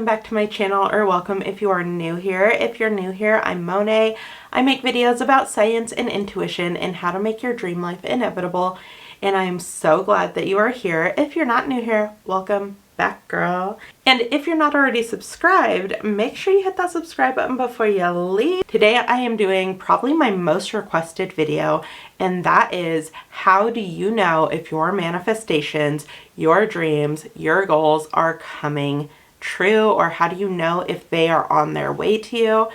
welcome back to my channel, or welcome if you are new here. If you're new here, I'm Monet. I make videos about science and intuition and how to make your dream life inevitable, and I am so glad that you are here. If you're not new here, welcome back, girl. And if you're not already subscribed, make sure you hit that subscribe button before you leave. Today I am doing probably my most requested video, and that is, how do you know if your manifestations, your dreams, your goals are coming true, or how do you know if they are on their way to you?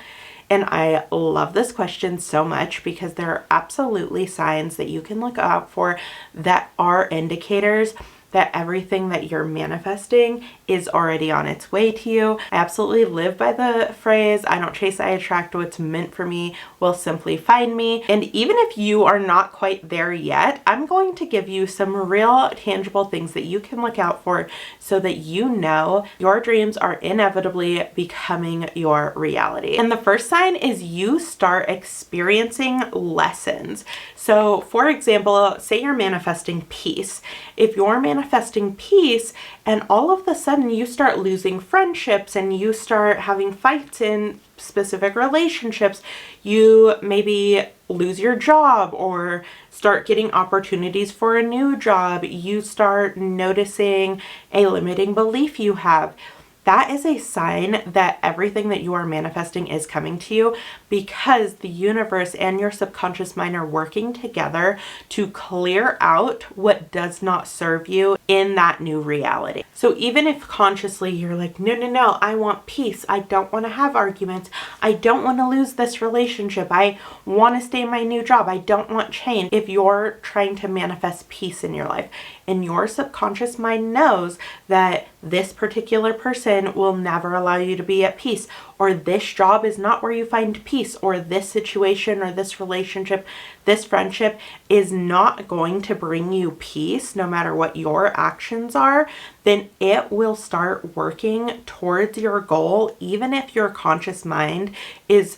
And I love this question so much because there are absolutely signs that you can look out for that are indicators that everything that you're manifesting is already on its way to you. I absolutely live by the phrase, I don't chase, I attract. What's meant for me will simply find me. And even if you are not quite there yet, I'm going to give you some real tangible things that you can look out for so that you know your dreams are inevitably becoming your reality. And the first sign is you start experiencing lessons. So for example, say you're manifesting peace. If you're manifesting peace and all of a sudden you start losing friendships and you start having fights in specific relationships, you maybe lose your job or start getting opportunities for a new job, you start noticing a limiting belief you have. That is a sign that everything that you are manifesting is coming to you, because the universe and your subconscious mind are working together to clear out what does not serve you in that new reality. So even if consciously you're like, no, I want peace. I don't want to have arguments. I don't want to lose this relationship. I want to stay in my new job. I don't want change. If you're trying to manifest peace in your life and your subconscious mind knows that this particular person will never allow you to be at peace, or this job is not where you find peace, or this situation or this relationship, this friendship is not going to bring you peace no matter what your actions are, then it will start working towards your goal, even if your conscious mind is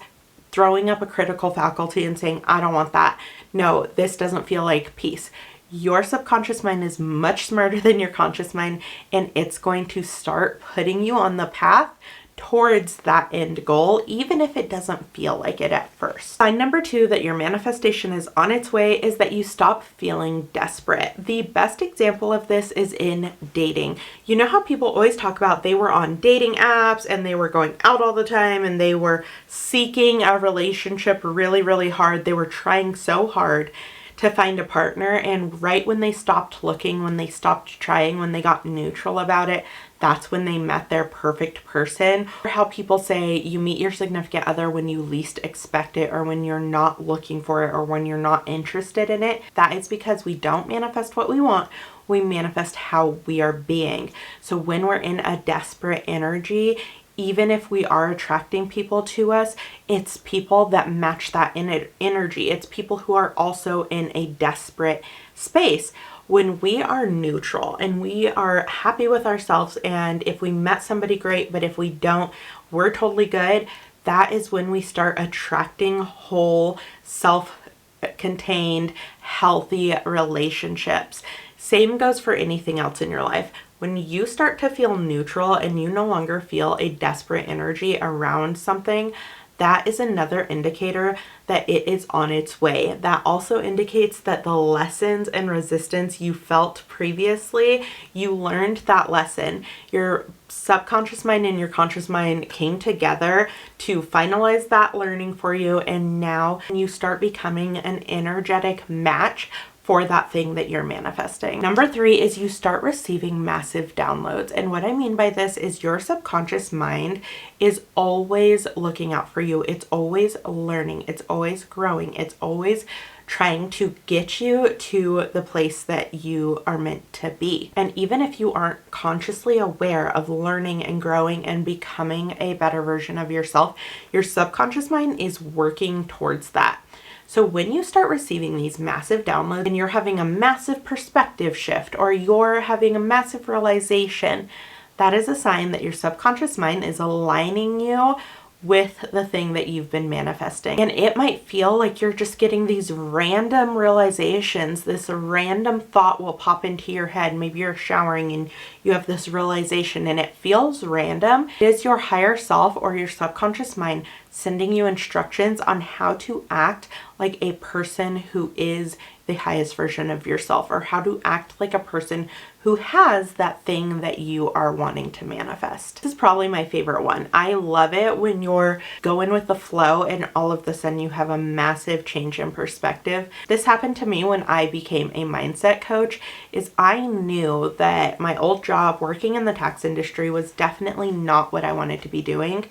throwing up a critical faculty and saying, I don't want that. No, this doesn't feel like peace. Your subconscious mind is much smarter than your conscious mind, and it's going to start putting you on the path towards that end goal, even if it doesn't feel like it at first. Sign number 2 that your manifestation is on its way is that you stop feeling desperate. The best example of this is in dating. You know how people always talk about they were on dating apps and they were going out all the time and they were seeking a relationship really, really hard. They were trying so hard to find a partner, and right when they stopped looking, when they stopped trying, when they got neutral about it, that's when they met their perfect person. Or how people say you meet your significant other when you least expect it, or when you're not looking for it, or when you're not interested in it. That is because we don't manifest what we want. We manifest how we are being. So when we're in a desperate energy, even if we are attracting people to us, it's people that match that energy. It's people who are also in a desperate space. When we are neutral and we are happy with ourselves, and if we met somebody, great, but if we don't, we're totally good. That is when we start attracting whole, self-contained, healthy relationships. Same goes for anything else in your life. When you start to feel neutral and you no longer feel a desperate energy around something, that is another indicator that it is on its way. That also indicates that the lessons and resistance you felt previously, you learned that lesson. Your subconscious mind and your conscious mind came together to finalize that learning for you, and now you start becoming an energetic match for that thing that you're manifesting. Number 3 is you start receiving massive downloads. And what I mean by this is your subconscious mind is always looking out for you. It's always learning. It's always growing. It's always trying to get you to the place that you are meant to be. And even if you aren't consciously aware of learning and growing and becoming a better version of yourself, your subconscious mind is working towards that. So when you start receiving these massive downloads and you're having a massive perspective shift, or you're having a massive realization, that is a sign that your subconscious mind is aligning you with the thing that you've been manifesting. And it might feel like you're just getting these random realizations. This random thought will pop into your head. Maybe you're showering and you have this realization and it feels random. It is your higher self or your subconscious mind sending you instructions on how to act like a person who is the highest version of yourself, or how to act like a person who has that thing that you are wanting to manifest. This is probably my favorite one. I love it when you're going with the flow and all of a sudden you have a massive change in perspective. This happened to me when I became a mindset coach. Is I knew that my old job working in the tax industry was definitely not what I wanted to be doing.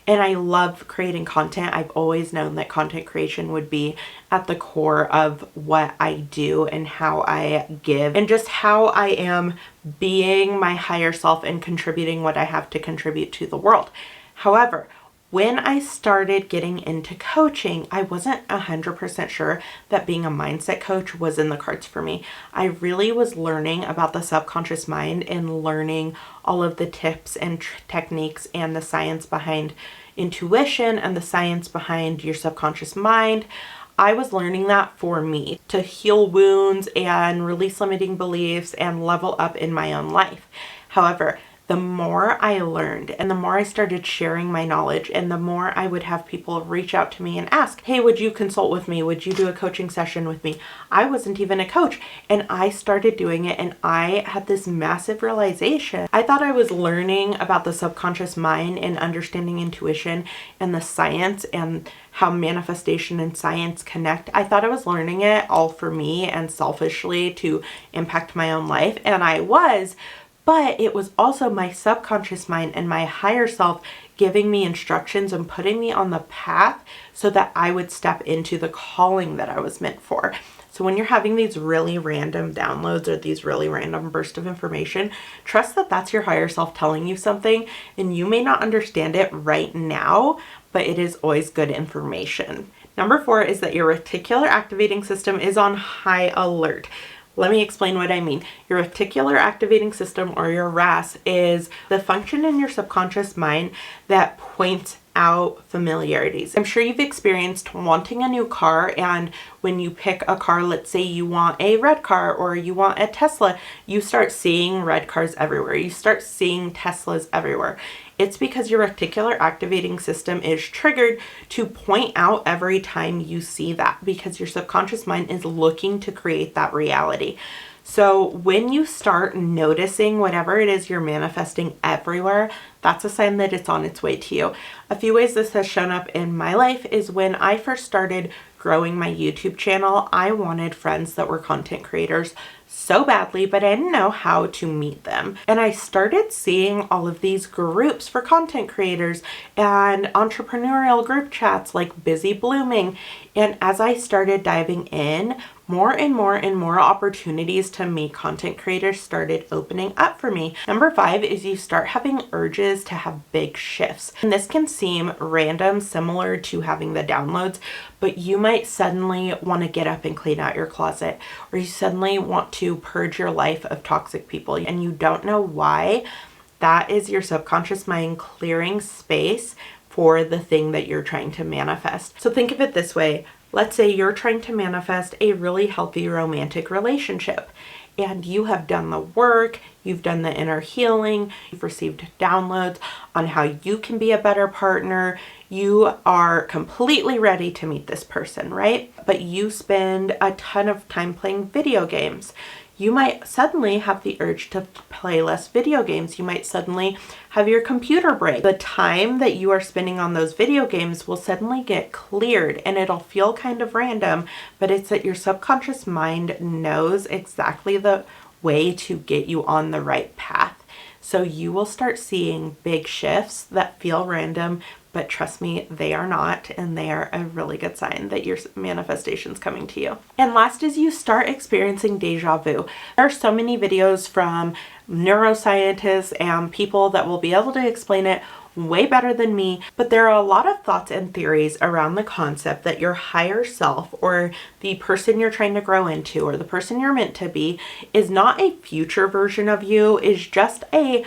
And I love creating content. I've always known that content creation would be at the core of what I do and how I give and just how I am being my higher self and contributing what I have to contribute to the world. However, when I started getting into coaching, I wasn't 100% sure that being a mindset coach was in the cards for me. I really was learning about the subconscious mind and learning all of the tips and techniques and the science behind intuition and the science behind your subconscious mind. I was learning that for me to heal wounds and release limiting beliefs and level up in my own life. However, the more I learned and the more I started sharing my knowledge and the more I would have people reach out to me and ask, hey, would you consult with me? Would you do a coaching session with me? I wasn't even a coach and I started doing it and I had this massive realization. I thought I was learning about the subconscious mind and understanding intuition and the science and how manifestation and science connect. I thought I was learning it all for me and selfishly to impact my own life, and I was. But it was also my subconscious mind and my higher self giving me instructions and putting me on the path so that I would step into the calling that I was meant for. So when you're having these really random downloads or these really random bursts of information, trust that that's your higher self telling you something, and you may not understand it right now, but it is always good information. Number 4 is that your reticular activating system is on high alert. Let me explain what I mean. Your reticular activating system, or your RAS, is the function in your subconscious mind that points out familiarities. I'm sure you've experienced wanting a new car, and when you pick a car, let's say you want a red car or you want a Tesla, you start seeing red cars everywhere. You start seeing Teslas everywhere. It's because your reticular activating system is triggered to point out every time you see that, because your subconscious mind is looking to create that reality. So when you start noticing whatever it is you're manifesting everywhere, that's a sign that it's on its way to you. A few ways this has shown up in my life is when I first started growing my YouTube channel, I wanted friends that were content creators so badly, but I didn't know how to meet them. And I started seeing all of these groups for content creators and entrepreneurial group chats like Busy Blooming. And as I started diving in, more and more opportunities to meet content creators started opening up for me. Number 5 is you start having urges to have big shifts. And this can seem random, similar to having the downloads, but you might suddenly want to get up and clean out your closet, or you suddenly want to purge your life of toxic people and you don't know why. That is your subconscious mind clearing space for the thing that you're trying to manifest. So think of it this way. Let's say you're trying to manifest a really healthy romantic relationship, and you have done the work, you've done the inner healing, you've received downloads on how you can be a better partner. You are completely ready to meet this person, right? But you spend a ton of time playing video games. You might suddenly have the urge to play less video games. You might suddenly have your computer break. The time that you are spending on those video games will suddenly get cleared, and it'll feel kind of random, but it's that your subconscious mind knows exactly the way to get you on the right path. So you will start seeing big shifts that feel random, but trust me, they are not, and they are a really good sign that your manifestation's coming to you. And last is you start experiencing deja vu. There are so many videos from neuroscientists and people that will be able to explain it way better than me, but there are a lot of thoughts and theories around the concept that your higher self, or the person you're trying to grow into, or the person you're meant to be, is not a future version of you, is just a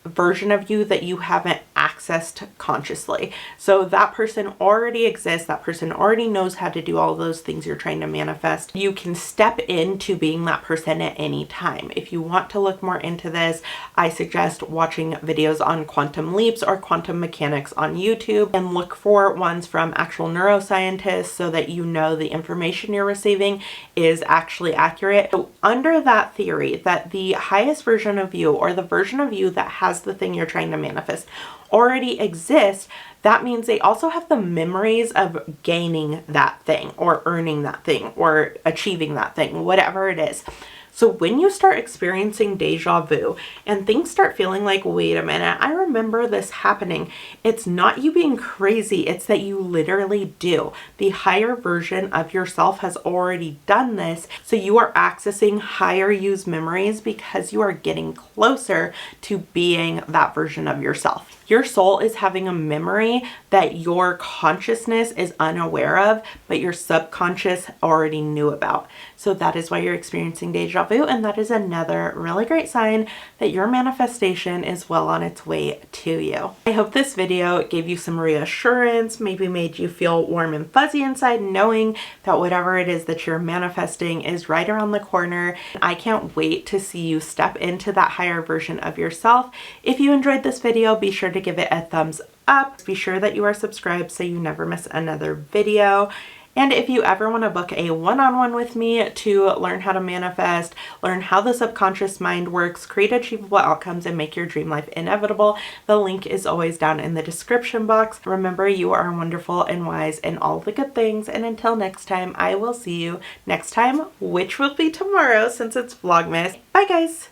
version of you that you haven't accessed accessed consciously. So that person already exists. That person already knows how to do all those things you're trying to manifest. You can step into being that person at any time. If you want to look more into this, I suggest watching videos on quantum leaps or quantum mechanics on YouTube, and look for ones from actual neuroscientists so that you know the information you're receiving is actually accurate. So under that theory that the highest version of you, or the version of you that has the thing you're trying to manifest, already exists, that means they also have the memories of gaining that thing or earning that thing or achieving that thing, whatever it is. So when you start experiencing deja vu and things start feeling like, wait a minute, I remember this happening, it's not you being crazy, it's that you literally do. The higher version of yourself has already done this. So you are accessing higher you's memories because you are getting closer to being that version of yourself. Your soul is having a memory that your consciousness is unaware of, but your subconscious already knew about. So that is why you're experiencing deja vu, and that is another really great sign that your manifestation is well on its way to you. I hope this video gave you some reassurance, maybe made you feel warm and fuzzy inside, knowing that whatever it is that you're manifesting is right around the corner. I can't wait to see you step into that higher version of yourself. If you enjoyed this video, be sure to give it a thumbs up. Be sure that you are subscribed so you never miss another video. And if you ever want to book a one-on-one with me to learn how to manifest, learn how the subconscious mind works, create achievable outcomes, and make your dream life inevitable, the link is always down in the description box. Remember, you are wonderful and wise in all the good things. And until next time, I will see you next time, which will be tomorrow since it's Vlogmas. Bye, guys.